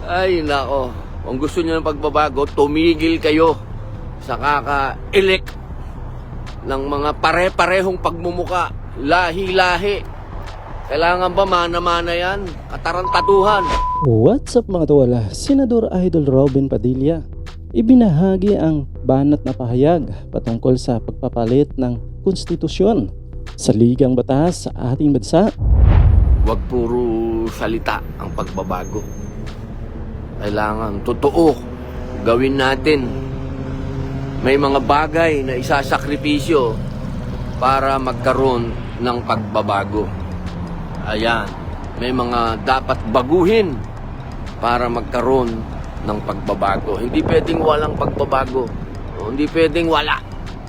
Ay, nako. Kung gusto niyo ng pagbabago, tumigil kayo sa kaka-elect ng mga pare-parehong pagmumuka, lahi-lahi. Kailangan ba mana-mana yan? Katarantaduhan. What's up mga tuwala? Senador Idol Robin Padilla ibinahagi ang banat na pahayag patungkol sa pagpapalit ng konstitusyon sa ligang batas sa ating bansa. Huwag puro salita ang pagbabago. Kailangan totoo gawin natin. May mga bagay na isasakripisyo para magkaroon ng pagbabago. Ayan, may mga dapat baguhin para magkaroon ng pagbabago. Hindi pwedeng walang pagbabago. Hindi pwedeng wala.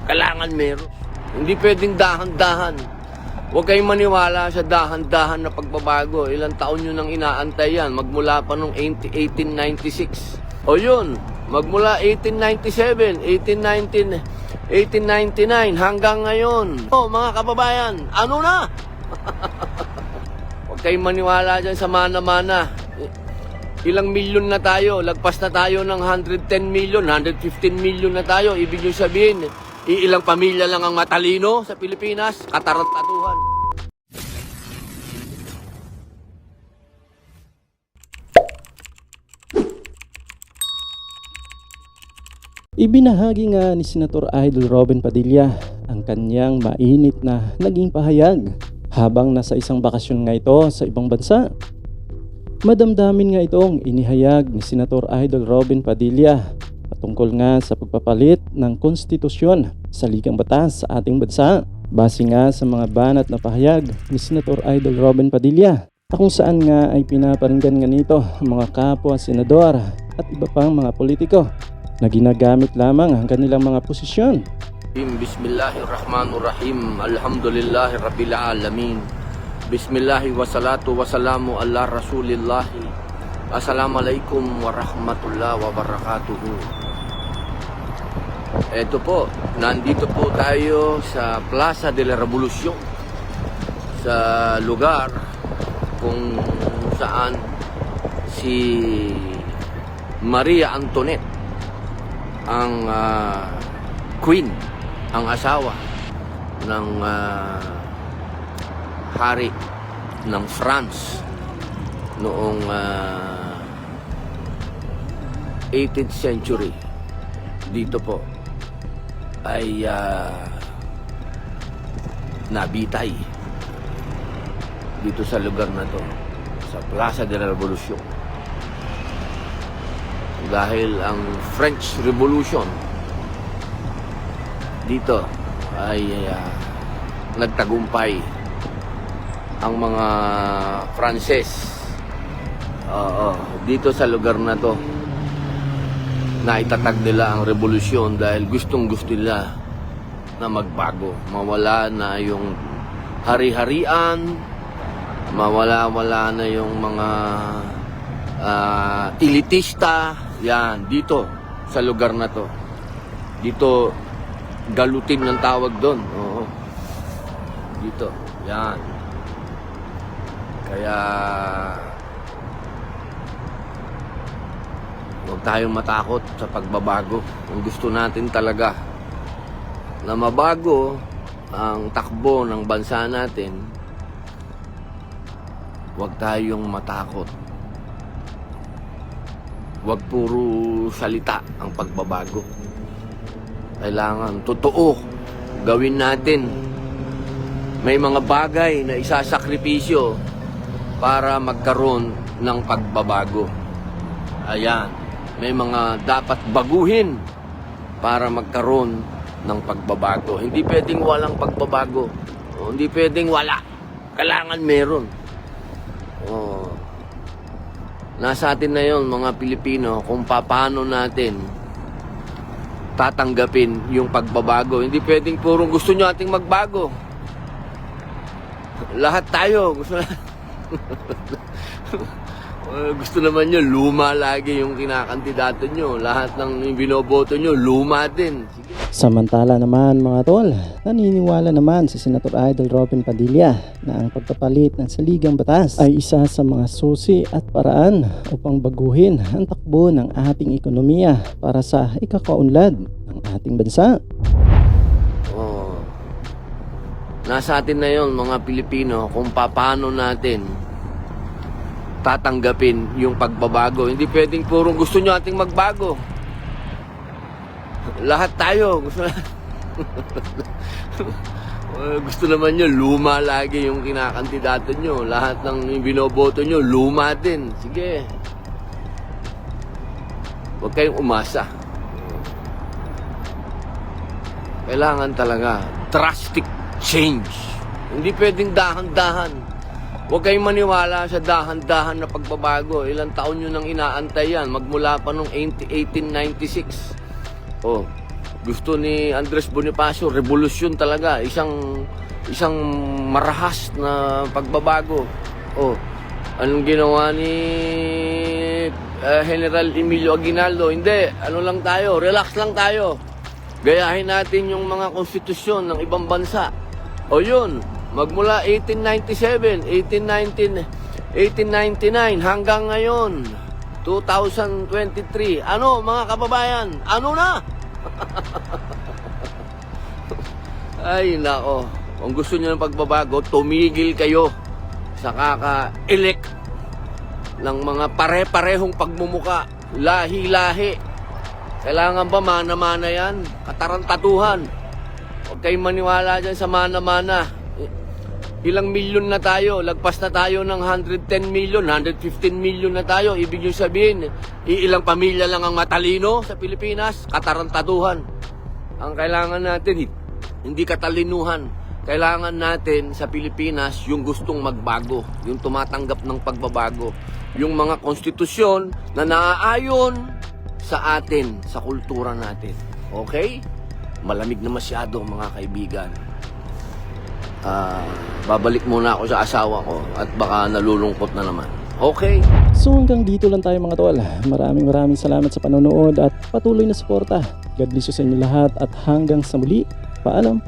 Kailangan meron. Hindi pwedeng dahan-dahan. Huwag kayong maniwala sa dahan-dahan na pagbabago. Ilang taon nyo nang inaantay yan. Magmula pa noong 1896. O yun, magmula 1897, 1899 hanggang ngayon. O mga kababayan, ano na? Huwag kayong maniwala dyan sa mana-mana. Ilang milyon na tayo, lagpas na tayo ng 110 million, 115 million na tayo. Ibig nyo sabihin, ilang pamilya lang ang matalino sa Pilipinas, katarantaduhan. Ibinahagi nga ni Senator Idol Robin Padilla ang kanyang mainit na naging pahayag habang nasa isang bakasyon nga ito sa ibang bansa. Madamdamin nga itong inihayag ni Senator Idol Robin Padilla patungkol nga sa pagpapalit ng konstitusyon sa ligang batas sa ating bansa. Base nga sa mga banat na pahayag ni Senator Idol Robin Padilla, kung saan nga ay pinaparinggan nga nito ang mga kapwa senador at iba pang mga politiko na ginagamit lamang ang kanilang mga posisyon. Bismillahirrahmanirrahim. Alhamdulillahi Rabbil Alamin. Bismillahi wassalatu wassalamu ala rasulillahi. Assalamualaikum warahmatullahi wabarakatuhu. Eto po, nandito po tayo sa Plaza de la Revolucion, sa lugar kung saan si Maria Antoinette, ang queen, ang asawa ng hari ng France noong 18th century, dito po ay nabitay dito sa lugar na to, sa Plaza de la Revolucion, dahil ang French Revolution dito ay nagtagumpay. Ang mga Frances dito sa lugar na to, naitatag nila ang revolusyon dahil gustong-gusto nila na magbago. Mawala na yung hari-harian, mawala na yung mga elitista. Yan, dito sa lugar na to. Dito, galutin ng tawag doon. Oo. Dito, yan. Kaya huwag tayong matakot sa pagbabago. Kung gusto natin talaga na mabago ang takbo ng bansa natin, huwag tayong matakot. Huwag puro salita ang pagbabago. Kailangan totoo gawin natin. May mga bagay na isasakripisyo para magkaroon ng pagbabago. Ayan, may mga dapat baguhin para magkaroon ng pagbabago. Hindi pwedeng walang pagbabago. Hindi pwedeng wala. Kailangan meron. Nasa atin na yon, mga Pilipino, kung paano natin tatanggapin yung pagbabago. Hindi pwedeng purong gusto nyo ating magbago. Lahat tayo gusto na. Gusto naman nyo, luma lagi yung kinakandidato nyo. Lahat ng binoboto nyo, luma din. Sige. Samantala naman mga tol, naniniwala naman si Senator Idol Robin Padilla na ang pagpapalit ng saligang batas ay isa sa mga susi at paraan upang baguhin ang takbo ng ating ekonomiya para sa ikakaunlad ng ating bansa. Nasa atin na yon mga Pilipino kung paano natin tatanggapin yung pagbabago. Hindi pwedeng purong gusto nyo ating magbago. Lahat tayo gusto gusto naman nyo, luma lagi yung kinakandidato nyo. Lahat ng binoboto nyo, luma din. Sige. Huwag kayong umasa. Kailangan talaga drastic change. Hindi pwedeng dahan-dahan. Huwag kayong maniwala sa dahan-dahan na pagbabago. Ilang taon nyo nang inaantay yan. Magmula pa nung 1896. Gusto ni Andres Bonifacio, revolusyon talaga. Isang marahas na pagbabago. Anong ginawa ni General Emilio Aguinaldo? Hindi. Ano lang tayo? Relax lang tayo. Gayahin natin yung mga konstitusyon ng ibang bansa. Yun. Magmula 1897, 1899 hanggang ngayon, 2023. Ano mga kababayan? Ano na? Ay nako. Kung gusto niyo ng pagbabago, tumigil kayo sa kaka-elect ng mga pare-parehong pagmumuka. Lahi-lahi. Kailangan ba mana-mana yan? Katarantatuhan. Huwag kayong maniwala dyan sa mana-mana. Ilang milyon na tayo, lagpas na tayo ng 110 million, 115 million na tayo. Ibig nyo sabihin, ilang pamilya lang ang matalino sa Pilipinas, katarantaduhan. Ang kailangan natin, hindi katalinuhan. Kailangan natin sa Pilipinas yung gustong magbago, yung tumatanggap ng pagbabago. Yung mga konstitusyon na naaayon sa atin, sa kultura natin. Okay? Malamig na masyado mga kaibigan. Babalik muna ako sa asawa ko at baka nalulungkot na naman. Okay? So hanggang dito lang tayo mga tol. Maraming salamat sa panonood at patuloy na suporta. God bless you sa inyo lahat at hanggang sa muli. Paalam.